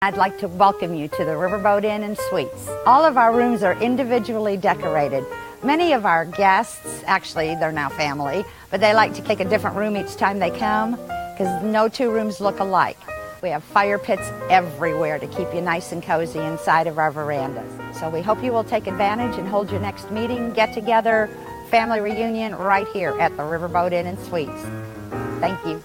I'd like to welcome you to the Riverboat Inn and Suites. All of our rooms are individually decorated. Many of our guests, actually they're now family, but they like to take a different room each time they come because no two rooms look alike. We have fire pits everywhere to keep you nice and cozy inside of our verandas. So we hope you will take advantage and hold your next meeting, get together, family reunion right here at the Riverboat Inn and Suites. Thank you.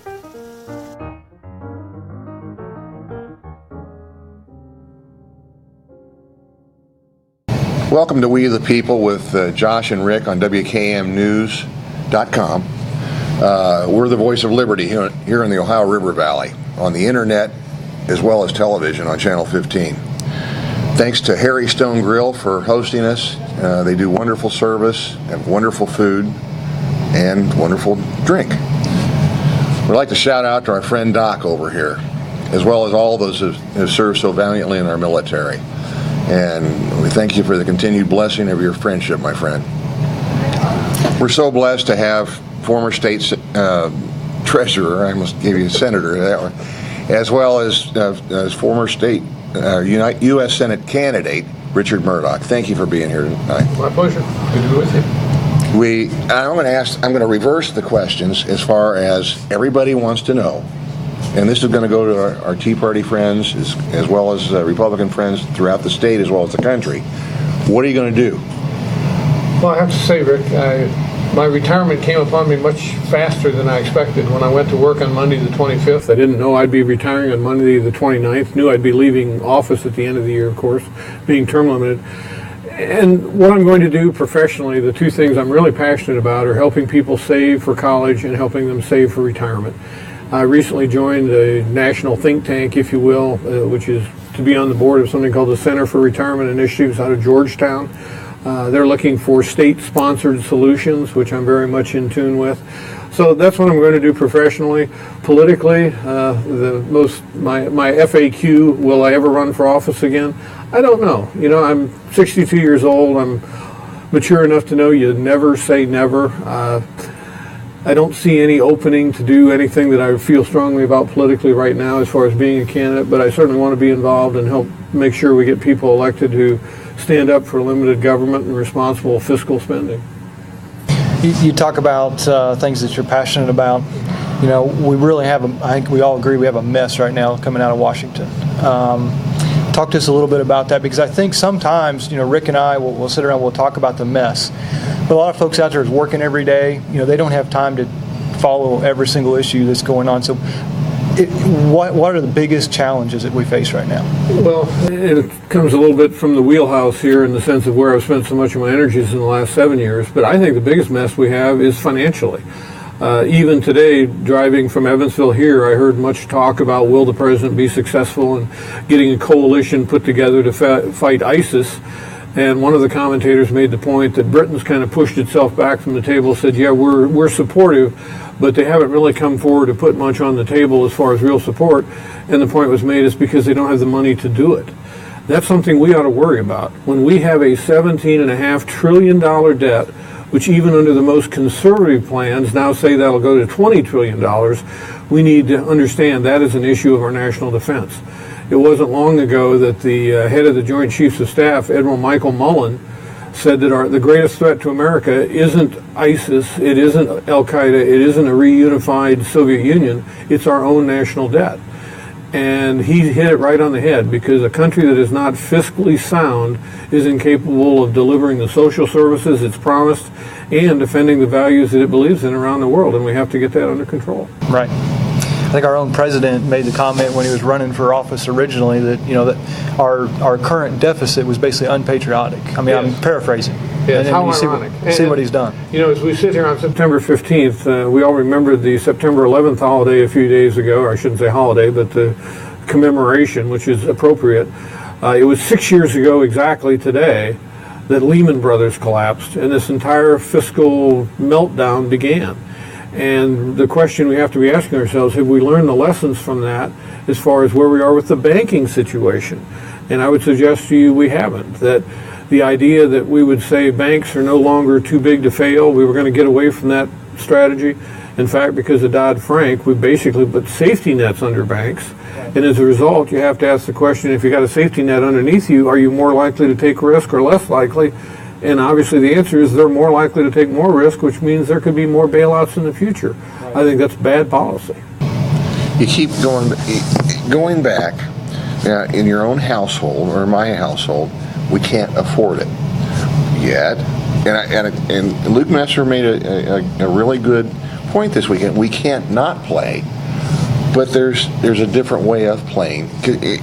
Welcome to We the People with Josh and Rick on WKMNews.com. We're the voice of liberty here in the Ohio River Valley, on the internet as well as television on Channel 15. Thanks to Harry Stone Grill for hosting us. They do wonderful service, have wonderful food, and wonderful drink. We'd like to shout out to our friend Doc over here, as well as all those who have served so valiantly in our military. And we thank you for the continued blessing of your friendship, my friend. We're so blessed to have former state treasurer, I almost gave you a senator, that one, as well as former state U.S. Senate candidate, Richard Mourdock. Thank you for being here tonight. My pleasure. Good to be with you. I'm going to reverse the questions as far as everybody wants to know. And this is going to go to our Tea Party friends as well as Republican friends throughout the state as well as the country. What are you going to do? Well, I have to say, Rick, my retirement came upon me much faster than I expected. When I went to work on Monday the 25th, I didn't know I'd be retiring on Monday the 29th. Knew I'd be leaving office at the end of the year, of course, being term limited. And what I'm going to do professionally, the two things I'm really passionate about are helping people save for college and helping them save for retirement. I recently joined a national think tank, if you will, which is to be on the board of something called the Center for Retirement Initiatives out of Georgetown. They're looking for state-sponsored solutions, which I'm very much in tune with. So that's what I'm going to do professionally. Politically, my FAQ, will I ever run for office again? I don't know. You know, I'm 62 years old. I'm mature enough to know you never say never. I don't see any opening to do anything that I feel strongly about politically right now as far as being a candidate, but I certainly want to be involved and help make sure we get people elected who stand up for limited government and responsible fiscal spending. You talk about things that you're passionate about. You know, we really have, I think we all agree we have a mess right now coming out of Washington. Talk to us a little bit about that, because I think sometimes, you know, Rick and I will sit around, we'll talk about the mess. But a lot of folks out there is working every day. You know, they don't have time to follow every single issue that's going on. So what are the biggest challenges that we face right now? Well, it comes a little bit from the wheelhouse here in the sense of where I've spent so much of my energies in the last 7 years. But I think the biggest mess we have is financially. Even today, driving from Evansville here, I heard much talk about will the president be successful in getting a coalition put together to fight ISIS. And one of the commentators made the point that Britain's kind of pushed itself back from the table, said, yeah, we're supportive, but they haven't really come forward to put much on the table as far as real support. And the point was made is because they don't have the money to do it. That's something we ought to worry about. When we have a $17.5 trillion debt, which even under the most conservative plans now say that'll go to $20 trillion, we need to understand that is an issue of our national defense. It wasn't long ago that the head of the Joint Chiefs of Staff, Admiral Michael Mullen, said that the greatest threat to America isn't ISIS, it isn't Al-Qaeda, it isn't a reunified Soviet Union, it's our own national debt. And he hit it right on the head, because a country that is not fiscally sound is incapable of delivering the social services it's promised and defending the values that it believes in around the world, and we have to get that under control. Right. I think our own president made the comment when he was running for office originally that, you know, that our current deficit was basically unpatriotic. I mean, yes. I'm paraphrasing. Yes, how ironic. See what he's done. You know, as we sit here on September 15th, we all remembered the September 11th holiday a few days ago, or I shouldn't say holiday, but the commemoration, which is appropriate. It was 6 years ago exactly today that Lehman Brothers collapsed and this entire fiscal meltdown began. And the question we have to be asking ourselves, have we learned the lessons from that as far as where we are with the banking situation? And I would suggest to you we haven't. That the idea that we would say banks are no longer too big to fail, we were going to get away from that strategy, In fact, because of Dodd-Frank, we basically put safety nets under banks. And as a result, you have to ask the question, if you got a safety net underneath you, are you more likely to take risk or less likely? And obviously the answer is they're more likely to take more risk, which means there could be more bailouts in the future. Right. I think that's bad policy. You keep going back in your own household or my household, we can't afford it yet. And Luke Messer made a really good point this weekend. We can't not play, but there's a different way of playing.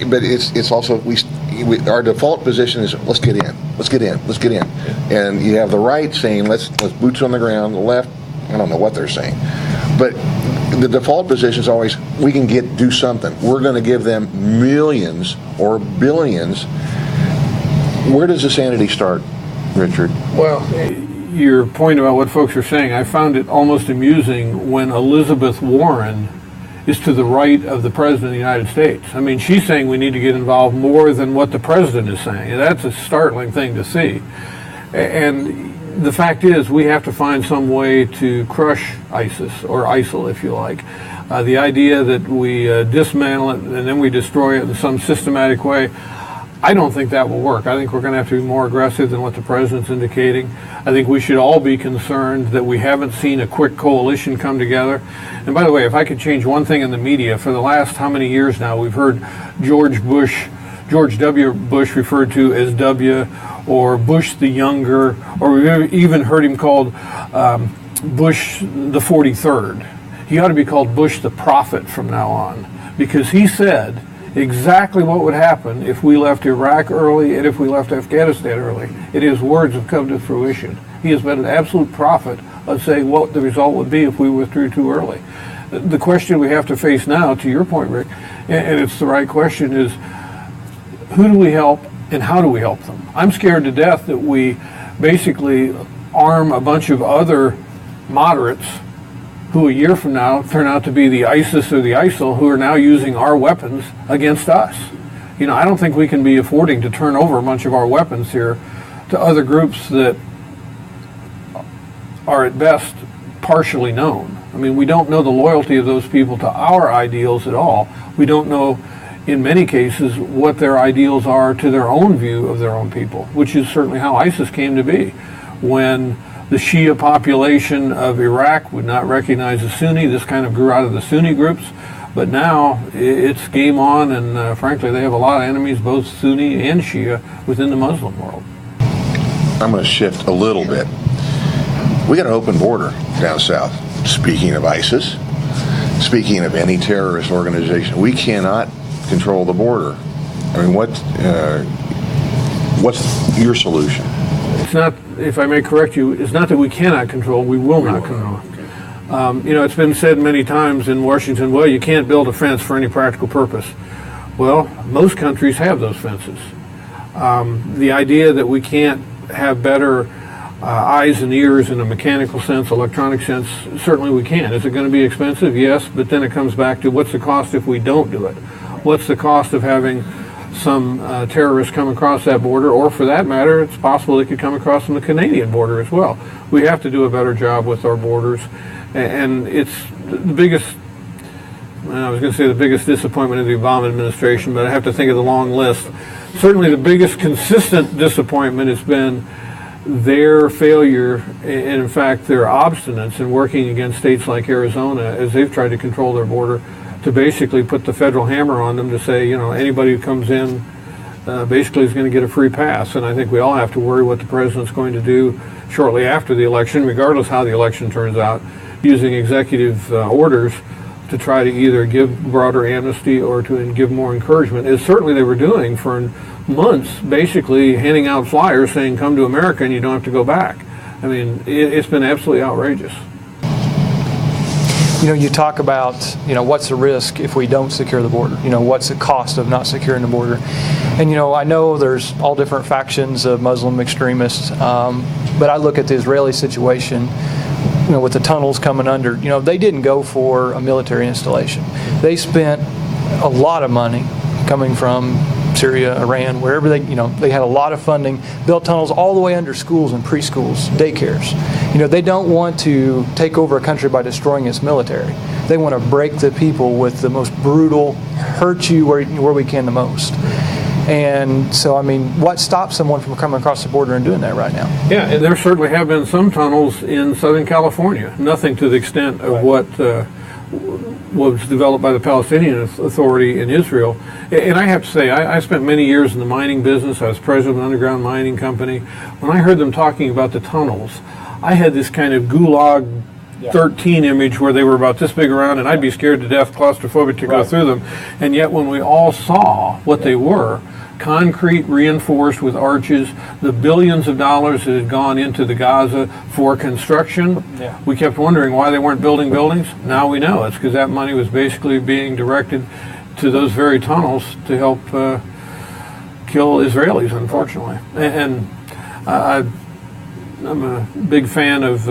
But it's also our default position is let's get in. And you have the right saying let's boots on the ground. The left, I don't know what they're saying, but the default position is always we can do something. We're going to give them millions or billions. Where does the sanity start, Richard? Well, your point about what folks are saying, I found it almost amusing when Elizabeth Warren is to the right of the President of the United States. I mean, she's saying we need to get involved more than what the President is saying. And that's a startling thing to see. And the fact is, we have to find some way to crush ISIS, or ISIL, if you like. The idea that we dismantle it and then we destroy it in some systematic way, I don't think that will work. I think we're going to have to be more aggressive than what the President's indicating. I think we should all be concerned that we haven't seen a quick coalition come together. And by the way, if I could change one thing in the media, for the last how many years now, we've heard George W. Bush referred to as W, or Bush the Younger, or we've even heard him called Bush the 43rd. He ought to be called Bush the Prophet from now on, because he said exactly what would happen if we left Iraq early and if we left Afghanistan early. His words have come to fruition. He has been an absolute prophet of saying what the result would be if we withdrew too early. The question we have to face now, to your point, Rick, and it's the right question, is who do we help and how do we help them? I'm scared to death that we basically arm a bunch of other moderates who a year from now turn out to be the ISIS or the ISIL, who are now using our weapons against us. You know, I don't think we can be affording to turn over a bunch of our weapons here to other groups that are at best partially known. I mean, we don't know the loyalty of those people to our ideals at all. We don't know, in many cases, what their ideals are to their own view of their own people, which is certainly how ISIS came to be. When the Shia population of Iraq would not recognize the Sunni, this kind of grew out of the Sunni groups. But now it's game on, and frankly, they have a lot of enemies, both Sunni and Shia, within the Muslim world. I'm going to shift a little bit. We got an open border down south. Speaking of ISIS, speaking of any terrorist organization, we cannot control the border. I mean, what's your solution? It's not, if I may correct you, it's not that we cannot control, we will not control. You know, it's been said many times in Washington, well, you can't build a fence for any practical purpose. Well, most countries have those fences. The idea that we can't have better eyes and ears in a mechanical sense, electronic sense, certainly we can. Is it going to be expensive? Yes, but then it comes back to what's the cost if we don't do it? What's the cost of having some terrorists come across that border, or for that matter, it's possible they could come across from the Canadian border as well. We have to do a better job with our borders, and it's the biggest, I was going to say the biggest disappointment of the Obama administration, but I have to think of the long list. Certainly the biggest consistent disappointment has been their failure, and in fact their obstinance in working against states like Arizona as they've tried to control their border, to basically put the federal hammer on them to say, you know, anybody who comes in basically is going to get a free pass. And I think we all have to worry what the president's going to do shortly after the election, regardless how the election turns out, using executive orders to try to either give broader amnesty or to give more encouragement, as certainly they were doing for months, basically handing out flyers saying, come to America and you don't have to go back. I mean, it's been absolutely outrageous. You know, you talk about, you know, what's the risk if we don't secure the border? You know, what's the cost of not securing the border? And, you know, I know there's all different factions of Muslim extremists, but I look at the Israeli situation, you know, with the tunnels coming under. You know, they didn't go for a military installation. They spent a lot of money coming from Syria, Iran, wherever they had a lot of funding, built tunnels all the way under schools and preschools, daycares. They don't want to take over a country by destroying its military. They want to break the people with the most brutal, hurt you where we can the most. And so, what stops someone from coming across the border and doing that right now? Yeah, and there certainly have been some tunnels in Southern California. Nothing to the extent of what was developed by the Palestinian Authority in Israel. And I have to say, I spent many years in the mining business. I was president of an underground mining company. When I heard them talking about the tunnels, I had this kind of Gulag 13 image where they were about this big around, and I'd be scared to death, claustrophobic to go through them. And yet when we all saw what they were, concrete reinforced with arches, the billions of dollars that had gone into the Gaza for construction, we kept wondering why they weren't building buildings. Now we know it's because that money was basically being directed to those very tunnels to help kill Israelis, unfortunately. And I'm a big fan of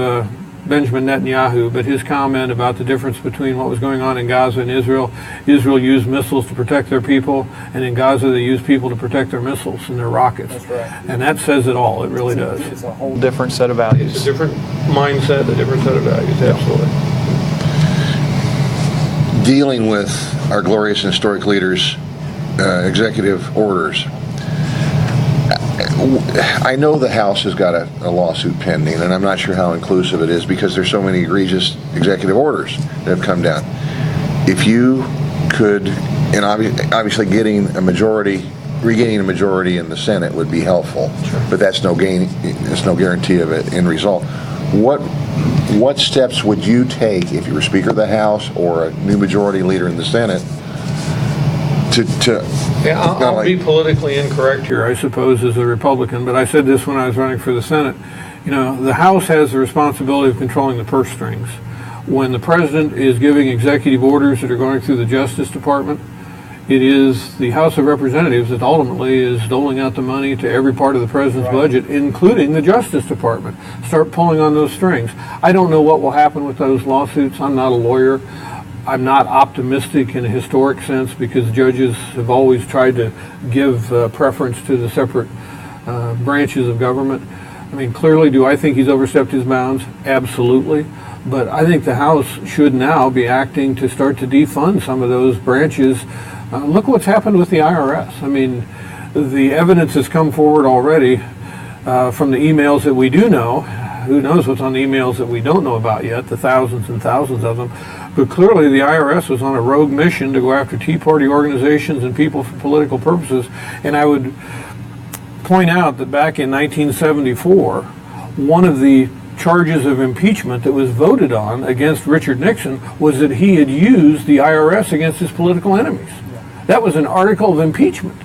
Benjamin Netanyahu, but his comment about the difference between what was going on in Gaza and Israel used missiles to protect their people, and in Gaza they used people to protect their missiles and their rockets. That's right. And that says it all. It really does. It's a whole different set of values. It's a different mindset, a different set of values, absolutely. Dealing with our glorious and historic leaders' executive orders, I know the House has got a lawsuit pending, and I'm not sure how inclusive it is because there's so many egregious executive orders that have come down. If you could, and obviously regaining a majority in the Senate would be helpful, but that's no guarantee of it in result. What steps would you take if you were Speaker of the House or a new majority leader in the Senate I'll be politically incorrect here, I suppose, as a Republican, but I said this when I was running for the Senate. The House has the responsibility of controlling the purse strings. When the President is giving executive orders that are going through the Justice Department, it is the House of Representatives that ultimately is doling out the money to every part of the President's budget, including the Justice Department. Start pulling on those strings. I don't know what will happen with those lawsuits. I'm not a lawyer. I'm not optimistic in a historic sense because judges have always tried to give preference to the separate branches of government. Clearly, do I think he's overstepped his bounds? Absolutely. But I think the House should now be acting to start to defund some of those branches. Look what's happened with the IRS. The evidence has come forward already from the emails that we do know. Who knows what's on the emails that we don't know about yet, the thousands and thousands of them. But clearly the IRS was on a rogue mission to go after Tea Party organizations and people for political purposes. And I would point out that back in 1974, one of the charges of impeachment that was voted on against Richard Nixon was that he had used the IRS against his political enemies. That was an article of impeachment.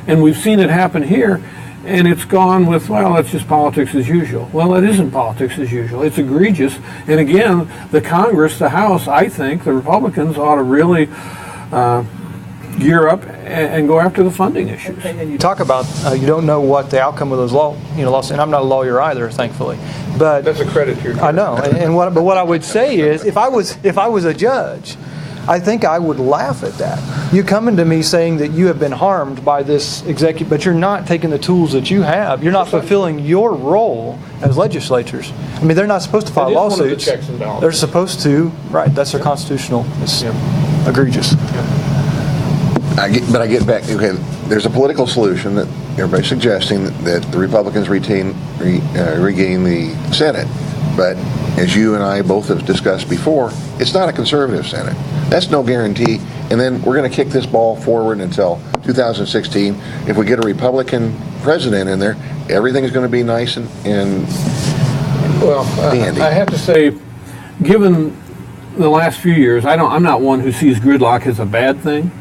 And we've seen it happen here. And it's gone with, well, that's just politics as usual. Well, it isn't politics as usual. It's egregious. And again, the Congress, the House, I think, the Republicans ought to really gear up and go after the funding issues. And you talk about you don't know what the outcome of those lawsuits, and I'm not a lawyer either, thankfully. But that's a credit to your I know. But what I would say is, if I was a judge, I think I would laugh at that. You coming to me saying that you have been harmed by this executive, but you're not taking the tools that you have. You're not fulfilling your role as legislators. They're not supposed to file lawsuits. One of the checks and balances. They're supposed to, right? That's their constitutional. It's egregious. I get back. Okay, there's a political solution that everybody's suggesting that the Republicans regain the Senate, but as you and I both have discussed before, it's not a conservative Senate. That's no guarantee. And then we're going to kick this ball forward until 2016. If we get a Republican president in there, everything is going to be nice and dandy. I have to say, given the last few years, I'm not one who sees gridlock as a bad thing.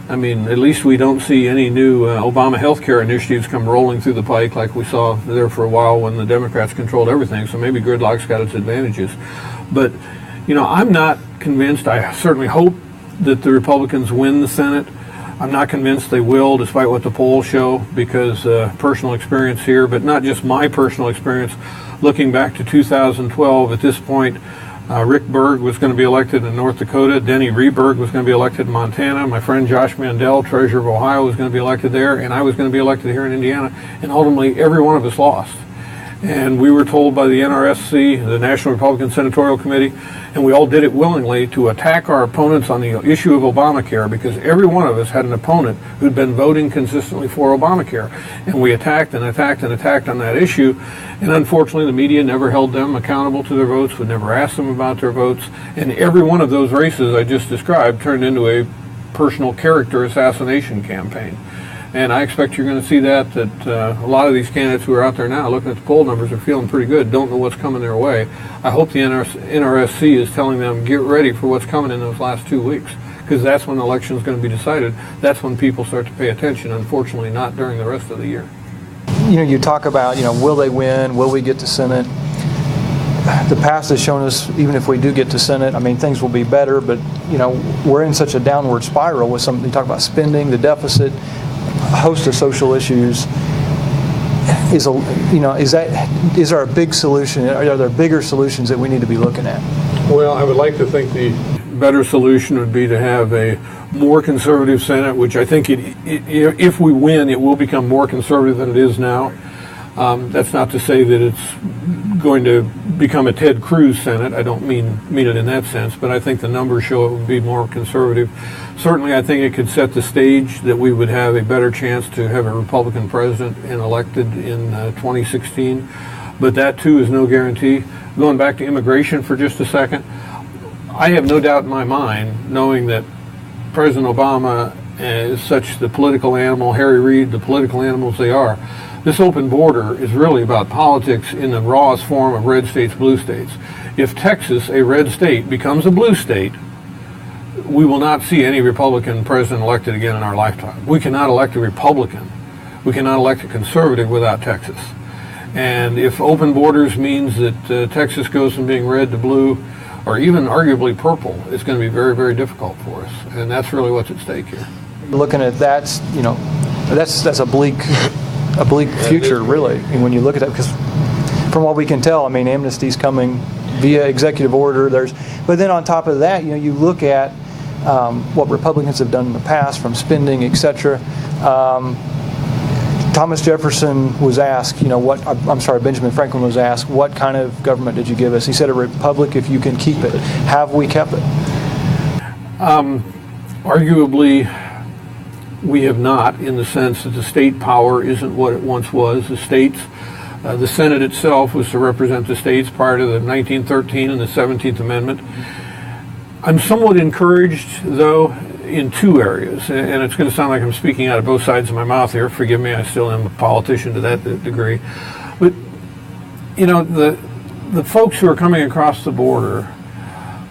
At least we don't see any new Obama health care initiatives come rolling through the pike like we saw there for a while when the Democrats controlled everything. So maybe gridlock's got its advantages. But, I'm not convinced. I certainly hope that the Republicans win the Senate. I'm not convinced they will, despite what the polls show, because personal experience here, but not just my personal experience. Looking back to 2012, at this point, Rick Berg was going to be elected in North Dakota. Denny was going to be elected in Montana. My friend Josh Mandel, Treasurer of Ohio, was going to be elected there, and I was going to be elected here in Indiana. And ultimately, every one of us lost. And we were told by the NRSC, the National Republican Senatorial Committee, and we all did it willingly, to attack our opponents on the issue of Obamacare, because every one of us had an opponent who'd been voting consistently for Obamacare. And we attacked and attacked and attacked on that issue. And unfortunately, the media never held them accountable to their votes, would never ask them about their votes. And every one of those races I just described turned into a personal character assassination campaign. And I expect you're going to see that a lot of these candidates who are out there now looking at the poll numbers are feeling pretty good, don't know what's coming their way. I hope the NRSC is telling them, get ready for what's coming in those last 2 weeks, because that's when the election is going to be decided. That's when people start to pay attention, unfortunately not during the rest of the year. You talk about, will they win? Will we get to Senate? The past has shown us, even if we do get to Senate, things will be better, but, we're in such a downward spiral with some, you talk about spending, the deficit, a host of social issues. Is there a big solution? Are there bigger solutions that we need to be looking at? Well, I would like to think the better solution would be to have a more conservative Senate, which I think if we win, it will become more conservative than it is now. That's not to say that it's going to become a Ted Cruz Senate. I don't mean it in that sense, but I think the numbers show it would be more conservative. Certainly, I think it could set the stage that we would have a better chance to have a Republican president and elected in 2016. But that, too, is no guarantee. Going back to immigration for just a second, I have no doubt in my mind, knowing that President Obama is such the political animal, Harry Reid, the political animals they are, this open border is really about politics in the rawest form of red states, blue states. If Texas, a red state, becomes a blue state, we will not see any Republican president elected again in our lifetime. We cannot elect a Republican. We cannot elect a conservative without Texas. And if open borders means that Texas goes from being red to blue, or even arguably purple, it's going to be very, very difficult for us. And that's really what's at stake here. Looking at that, that's a bleak future, really. And when you look at that, because from what we can tell, amnesty's coming via executive order. But then on top of that, you look at what Republicans have done in the past, from spending, etc. Thomas Jefferson was asked, Benjamin Franklin was asked, what kind of government did you give us? He said, a republic if you can keep it. Have we kept it? Arguably, we have not, in the sense that the state power isn't what it once was. The states, the Senate itself was to represent the states prior to the 1913 and the 17th Amendment. I'm somewhat encouraged, though, in two areas, and it's going to sound like I'm speaking out of both sides of my mouth here. Forgive me, I still am a politician to that degree. But, the folks who are coming across the border,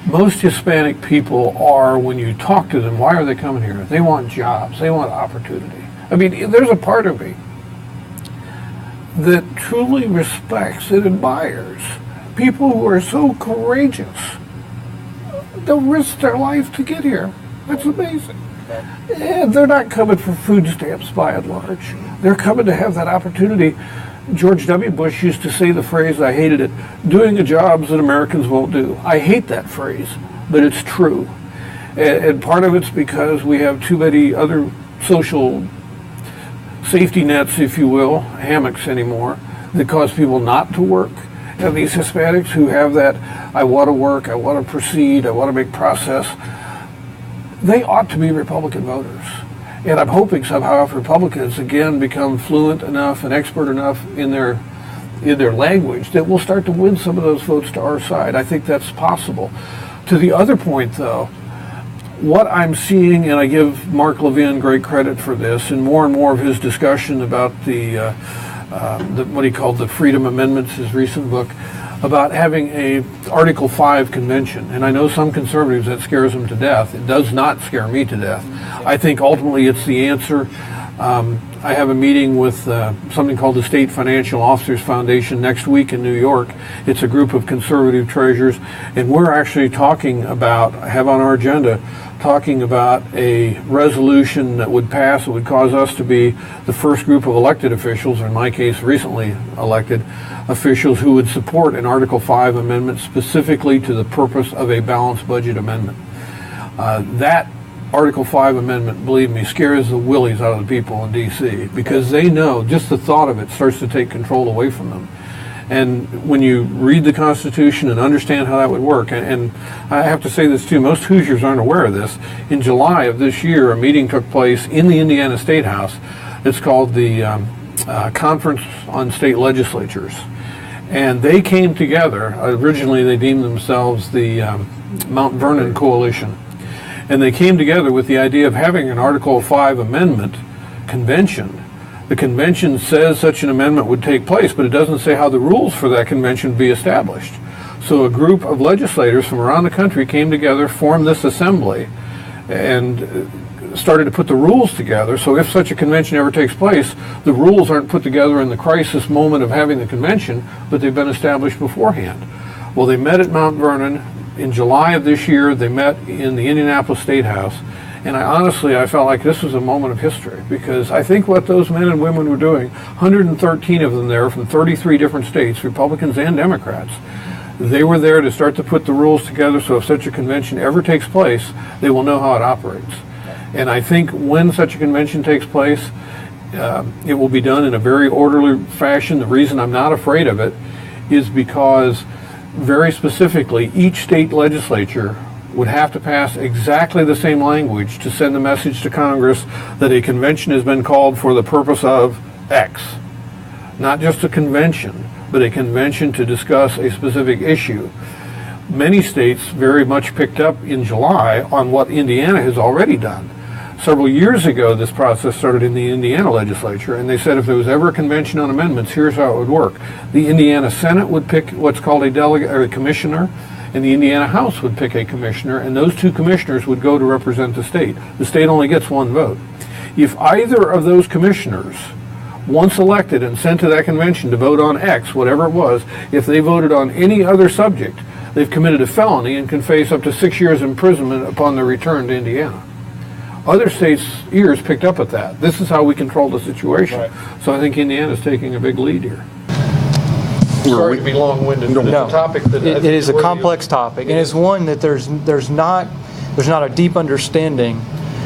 most Hispanic people are, when you talk to them, why are they coming here? They want jobs. They want opportunity. There's a part of me that truly respects and admires people who are so courageous. They'll risk their life to get here. That's amazing. And they're not coming for food stamps by and large. They're coming to have that opportunity. George W. Bush used to say the phrase, I hated it, doing the jobs that Americans won't do. I hate that phrase, but it's true. And part of it's because we have too many other social safety nets, if you will, hammocks anymore, that cause people not to work. And these Hispanics who have that, I want to work, I want to proceed, I want to make process, they ought to be Republican voters. And I'm hoping somehow if Republicans again become fluent enough and expert enough in their language that we'll start to win some of those votes to our side. I think that's possible. To the other point, though, what I'm seeing, and I give Mark Levin great credit for this, and more of his discussion about what he called the Freedom Amendments, his recent book, about having a Article 5 convention. And I know some conservatives, that scares them to death. It does not scare me to death. I think ultimately it's the answer. I have a meeting with something called the State Financial Officers Foundation next week in New York. It's a group of conservative treasurers, and we're actually talking about, have on our agenda, talking about a resolution that would pass that would cause us to be the first group of elected officials, or in my case recently elected officials, who would support an Article 5 amendment specifically to the purpose of a balanced budget amendment. That Article 5 amendment, believe me, scares the willies out of the people in D.C. because they know just the thought of it starts to take control away from them. And when you read the Constitution and understand how that would work, and I have to say this too, most Hoosiers aren't aware of this. In July of this year, a meeting took place in the Indiana State House. It's called the Conference on State Legislatures. And they came together. Originally, they deemed themselves the Mount Vernon Coalition. And they came together with the idea of having an Article 5 amendment convention. The convention says such an amendment would take place, but it doesn't say how the rules for that convention be established. So a group of legislators from around the country came together, formed this assembly, and started to put the rules together. So if such a convention ever takes place, the rules aren't put together in the crisis moment of having the convention, but they've been established beforehand. Well, they met at Mount Vernon. In July of this year, they met in the Indianapolis State House, and I felt like this was a moment of history, because I think what those men and women were doing, 113 of them there from 33 different states, Republicans and Democrats, they were there to start to put the rules together so if such a convention ever takes place, they will know how it operates. And I think when such a convention takes place, it will be done in a very orderly fashion. The reason I'm not afraid of it is because very specifically, each state legislature would have to pass exactly the same language to send the message to Congress that a convention has been called for the purpose of X. Not just a convention, but a convention to discuss a specific issue. Many states very much picked up in July on what Indiana has already done. Several years ago, this process started in the Indiana legislature, and they said if there was ever a convention on amendments, here's how it would work. The Indiana Senate would pick what's called a delegate or a commissioner, and the Indiana House would pick a commissioner, and those two commissioners would go to represent the state. The state only gets one vote. If either of those commissioners, once elected and sent to that convention to vote on X, whatever it was, if they voted on any other subject, they've committed a felony and can face up to 6 years imprisonment upon their return to Indiana. Other states' ears picked up at that. This is how we control the situation. Right. So I think Indiana's taking a big lead here. Sorry to be long-winded, but it's a topic that it is a complex topic, and it's one that there's not a deep understanding,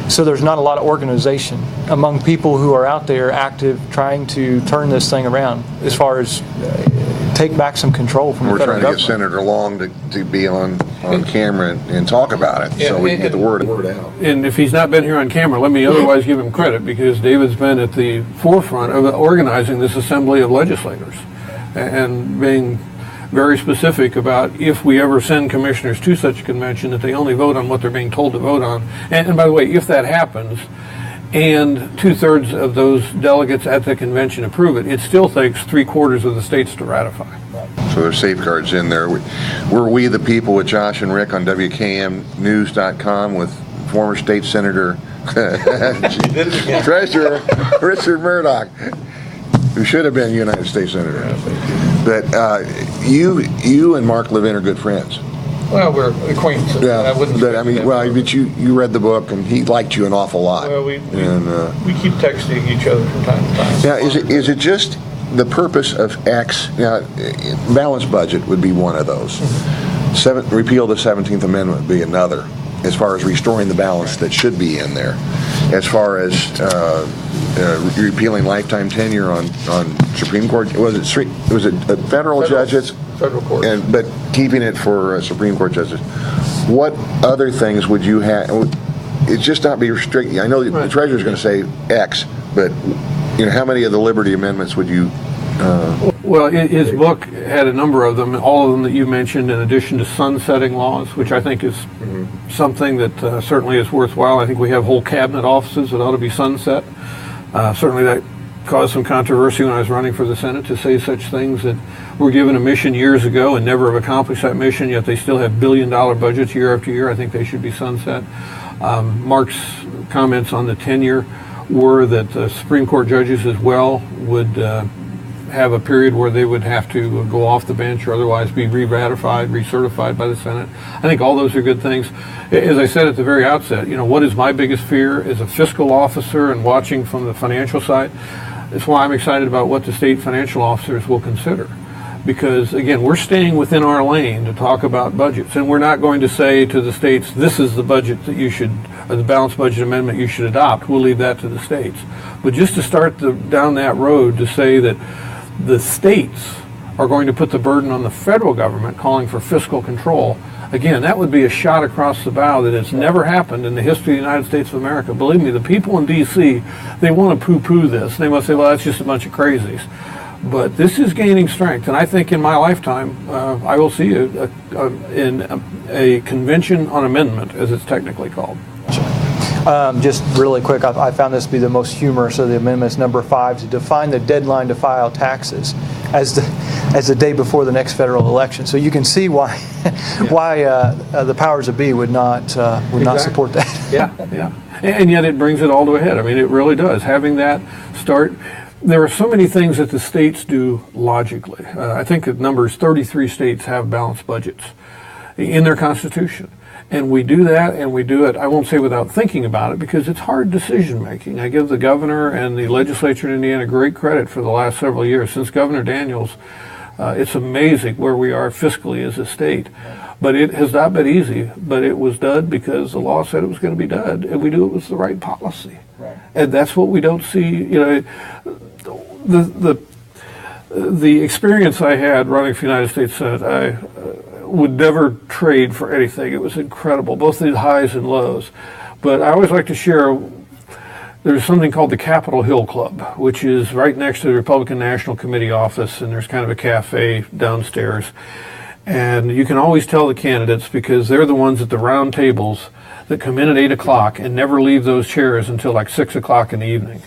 so there's not a lot of organization among people who are out there active trying to turn this thing around as far as take back some control from the federal government. We're trying to get Senator Long to be on camera and talk about it, so we can get the word out. And if he's not been here on camera, let me otherwise give him credit, because David's been at the forefront of organizing this assembly of legislators and being very specific about if we ever send commissioners to such a convention that they only vote on what they're being told to vote on. And by the way, if that happens and 2/3 of those delegates at the convention approve it, it still takes 3/4 of the states to ratify. So there's safeguards in there. We're We the People with Josh and Rick on WKMnews.com with former state senator, Treasurer Richard Mourdock, who should have been United States Senator. But you and Mark Levin are good friends. Well, we're acquaintances. Yeah, but you read the book, and he liked you an awful lot. Well, we keep texting each other from time to time. Now, is it just the purpose of X? Now, balanced budget would be one of those. Repeal the 17th Amendment would be another, as far as restoring the balance that should be in there. As far as repealing lifetime tenure on Supreme Court, was it federal judges? Federal court. But keeping it for Supreme Court judges. What other things would you have? It's just not be restricted. I know the Treasurer's going to say X, but how many of the Liberty Amendments would you? Well, his book had a number of them, all of them that you mentioned, in addition to sunsetting laws, which I think is something that certainly is worthwhile. I think we have whole cabinet offices that ought to be sunset. Certainly that caused some controversy when I was running for the Senate, to say such things, that were given a mission years ago and never have accomplished that mission, yet they still have billion-dollar budgets year after year. I think they should be sunset. Mark's comments on the tenure were that Supreme Court judges as well would have a period where they would have to go off the bench or otherwise be re-ratified, recertified by the Senate. I think all those are good things. As I said at the very outset, what is my biggest fear as a fiscal officer and watching from the financial side? That's why I'm excited about what the state financial officers will consider. Because, again, we're staying within our lane to talk about budgets, and we're not going to say to the states, this is the budget that you should, or the balanced budget amendment you should adopt. We'll leave that to the states. But just to start down that road to say that the states are going to put the burden on the federal government calling for fiscal control, again, that would be a shot across the bow that has never happened in the history of the United States of America. Believe me, the people in D.C., they want to poo-poo this. They must say, well, that's just a bunch of crazies. But this is gaining strength, and I think in my lifetime I will see a convention on amendment, as it's technically called. Just really quick, I found this to be the most humorous of the amendments, number 5, to define the deadline to file taxes as the day before the next federal election. So you can see why the powers that be would not support that. Yeah. And yet it brings it all to a head. I mean, it really does. Having that start. There are so many things that the states do logically. I think that 33 states have balanced budgets in their constitution. And we do that, and we do it, I won't say without thinking about it, because it's hard decision making. I give the governor and the legislature in Indiana great credit for the last several years. Since Governor Daniels, it's amazing where we are fiscally as a state. But it has not been easy, but it was done because the law said it was going to be done, and we knew it was the right policy. Right. And that's what we don't see, the experience I had running for the United States Senate, I would never trade for anything. It was incredible, both the highs and lows. But I always like to share, there's something called the Capitol Hill Club, which is right next to the Republican National Committee office, and there's kind of a cafe downstairs. And you can always tell the candidates because they're the ones at the round tables that come in at 8 o'clock and never leave those chairs until like 6 o'clock in the evening.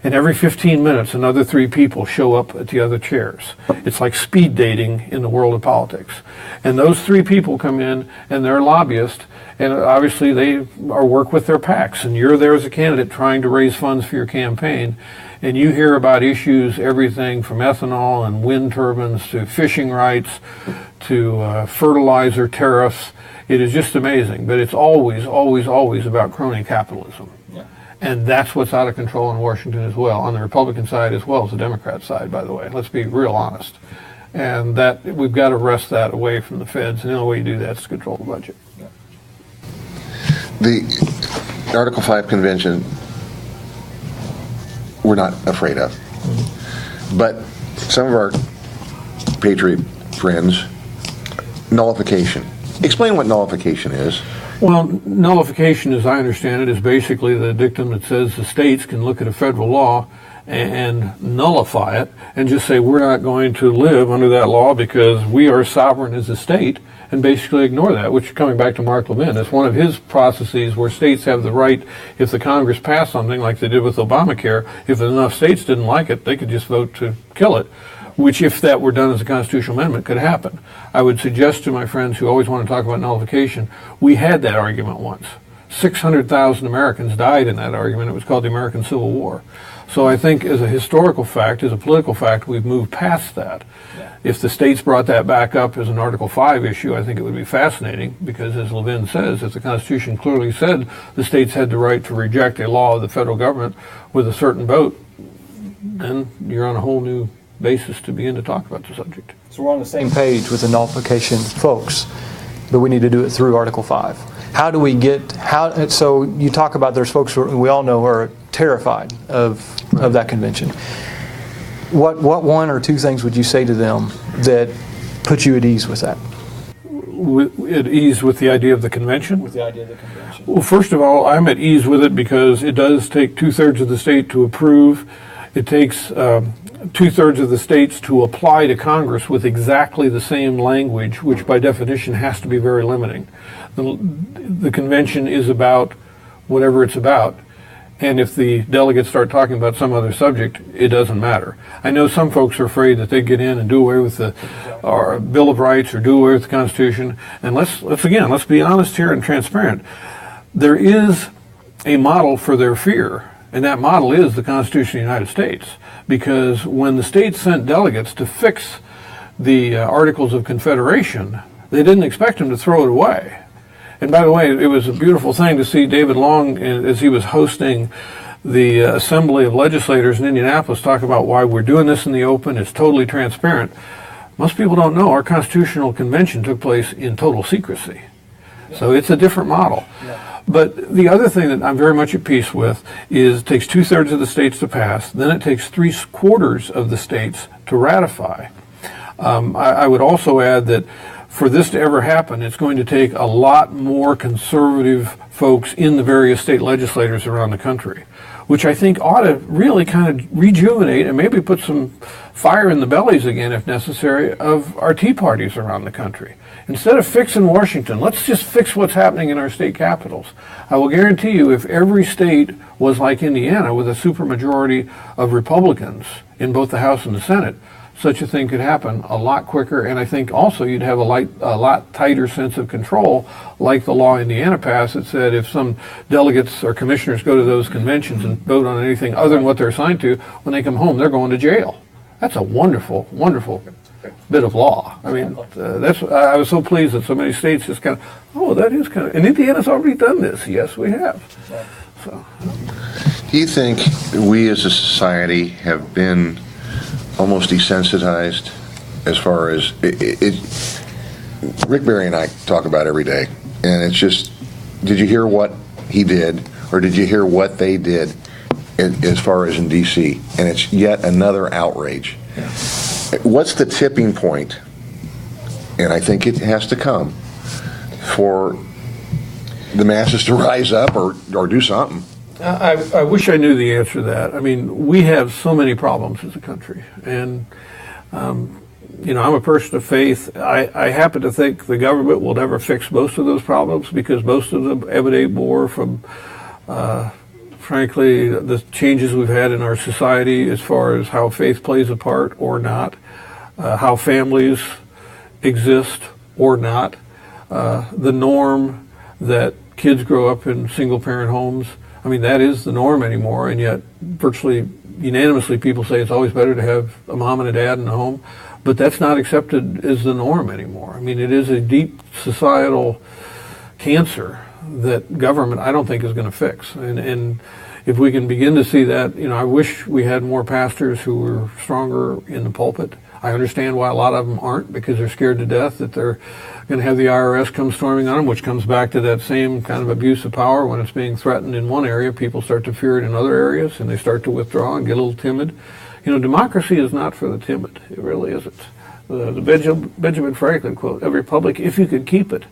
And every 15 minutes, another 3 people show up at the other chairs. It's like speed dating in the world of politics. And those 3 people come in, and they're lobbyists, and obviously they work with their PACs. And you're there as a candidate trying to raise funds for your campaign, and you hear about issues, everything from ethanol and wind turbines to fishing rights to fertilizer tariffs. It is just amazing. But it's always, always, always about crony capitalism. And that's what's out of control in Washington as well, on the Republican side as well as the Democrat side, by the way. Let's be real honest. And that we've got to wrest that away from the feds, and the only way you do that is to control the budget. The Article 5 convention, we're not afraid of. But some of our Patriot friends, nullification. Explain what nullification is. Well, nullification, as I understand it, is basically the dictum that says the states can look at a federal law and nullify it and just say we're not going to live under that law because we are sovereign as a state, and basically ignore that, which, coming back to Mark Levin, is one of his processes where states have the right, if the Congress passed something like they did with Obamacare, if enough states didn't like it, they could just vote to kill it, which, if that were done as a constitutional amendment, could happen. I would suggest to my friends who always want to talk about nullification, we had that argument once. 600,000 Americans died in that argument. It was called the American Civil War. So I think as a historical fact, as a political fact, we've moved past that. Yeah. If the states brought that back up as an Article 5 issue, I think it would be fascinating because, as Levin says, if the Constitution clearly said the states had the right to reject a law of the federal government with a certain vote, then you're on a whole new basis to begin to talk about the subject. So we're on the same page with the nullification folks, but we need to do it through Article 5. How do we get, so you talk about there's folks who we all know are terrified of that convention. What 1 or 2 things would you say to them that put you at ease with that? At ease with the idea of the convention? With the idea of the convention. Well, first of all, I'm at ease with it because it does take 2/3 of the state to approve. It takes 2/3 of the states to apply to Congress with exactly the same language, which by definition has to be very limiting. The convention is about whatever it's about, and if the delegates start talking about some other subject, it doesn't matter. I know some folks are afraid that they'd get in and do away with the Bill of Rights or do away with the Constitution, and let's be honest here and transparent. There is a model for their fear, And that model is the Constitution of the United States. Because when the states sent delegates to fix the Articles of Confederation, they didn't expect them to throw it away. And by the way, it was a beautiful thing to see David Long, as he was hosting the Assembly of Legislators in Indianapolis, talk about why we're doing this in the open. It's totally transparent. Most people don't know our Constitutional Convention took place in total secrecy. So it's a different model. But the other thing that I'm very much at peace with is it takes 2/3 of the states to pass, then it takes 3/4 of the states to ratify. I would also add that for this to ever happen, it's going to take a lot more conservative folks in the various state legislators around the country, which I think ought to really kind of rejuvenate and maybe put some fire in the bellies again, if necessary, of our Tea Parties around the country. Instead of fixing Washington, let's just fix what's happening in our state capitals. I will guarantee you, if every state was like Indiana with a supermajority of Republicans in both the House and the Senate, such a thing could happen a lot quicker, and I think also you'd have a lot tighter sense of control, like the law Indiana passed that said if some delegates or commissioners go to those conventions and vote on anything other than what they're assigned to, when they come home, they're going to jail. That's a wonderful, wonderful bit of law. I mean, I was so pleased that so many states just kind of, oh, that is kind of, and Indiana's already done this. Yes, we have. So. Do you think we as a society have been almost desensitized as far as Rick Barry and I talk about every day, and it's just, did you hear what he did, or did you hear what they did as far as in D.C.? And it's yet another outrage. Yeah. What's the tipping point? And I think it has to come for the masses to rise up or do something. I wish I knew the answer to that. I mean, we have so many problems as a country. And, you know, I'm a person of faith. I happen to think the government will never fix most of those problems because most of them emanate more from, frankly, the changes we've had in our society as far as how faith plays a part or not, how families exist or not, the norm that kids grow up in single-parent homes. I mean, that is the norm anymore, and yet virtually unanimously people say it's always better to have a mom and a dad in the home, but that's not accepted as the norm anymore. I mean, it is a deep societal cancer that government, I don't think, is going to fix. And if we can begin to see that, you know, I wish we had more pastors who were stronger in the pulpit. I understand why a lot of them aren't, because they're scared to death that they're going to have the IRS come storming on them, which comes back to that same kind of abuse of power. When it's being threatened in one area, people start to fear it in other areas, and they start to withdraw and get a little timid. You know, democracy is not for the timid. It really isn't. The Benjamin Franklin quote, "A republic, if you could keep it."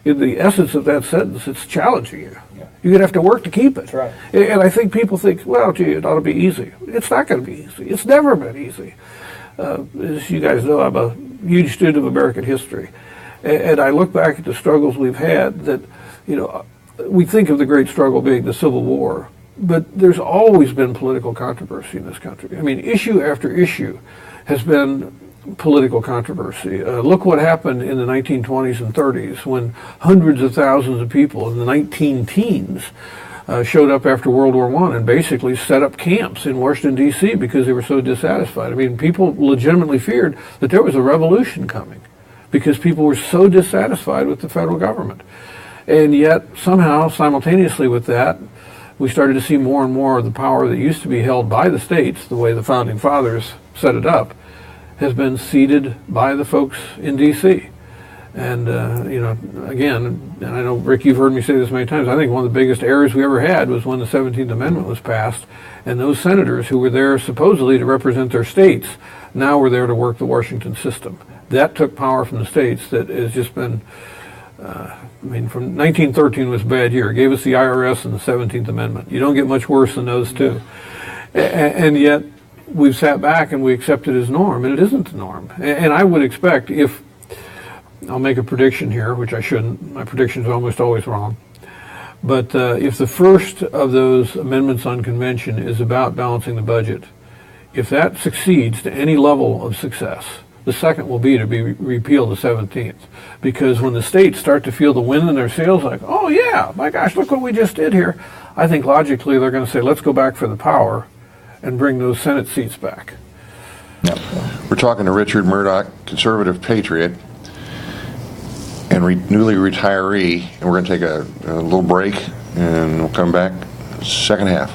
In the essence of that sentence, it's challenging you. Yeah. You're going to have to work to keep it. That's right. And I think people think, well, gee, it ought to be easy. It's not going to be easy. It's never been easy. As you guys know, I'm a huge student of American history. And I look back at the struggles we've had that, you know, we think of the great struggle being the Civil War, but there's always been political controversy in this country. I mean, issue after issue has been political controversy. Look what happened in the 1920s and 30s when hundreds of thousands of people in the 19-teens showed up after World War I and basically set up camps in Washington, D.C. because they were so dissatisfied. I mean, people legitimately feared that there was a revolution coming because people were so dissatisfied with the federal government. And yet, somehow, simultaneously with that, we started to see more and more of the power that used to be held by the states, the way the Founding Fathers set it up, has been ceded by the folks in D.C. And, you know, again, and I know, Rick, you've heard me say this many times, I think one of the biggest errors we ever had was when the 17th Amendment was passed, and those senators who were there supposedly to represent their states now were there to work the Washington system. That took power from the states that has just been, I mean, from 1913 was a bad year. It gave us the IRS and the 17th Amendment. You don't get much worse than those two. And yet, we've sat back and we accept it as norm, and it isn't the norm. And I would expect, if, I'll make a prediction here, which I shouldn't, my predictions are almost always wrong, but if the first of those amendments on convention is about balancing the budget, if that succeeds to any level of success, the second will be to repeal the 17th. Because when the states start to feel the wind in their sails, like, oh yeah, my gosh, look what we just did here, I think logically they're going to say, let's go back for the power and bring those Senate seats back. Yep. We're talking to Richard Mourdock, conservative patriot and newly retiree, and we're going to take a little break, and we'll come back second half.